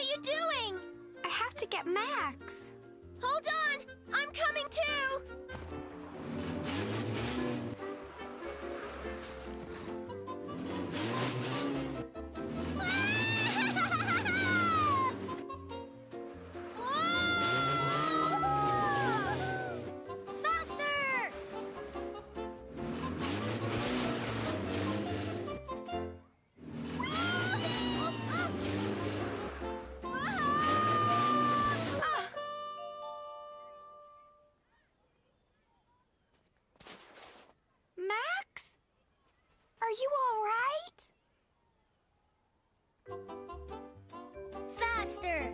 you doing? I have to get Max. Hold on! I'm coming too! Faster! Max? Are you all right? Faster!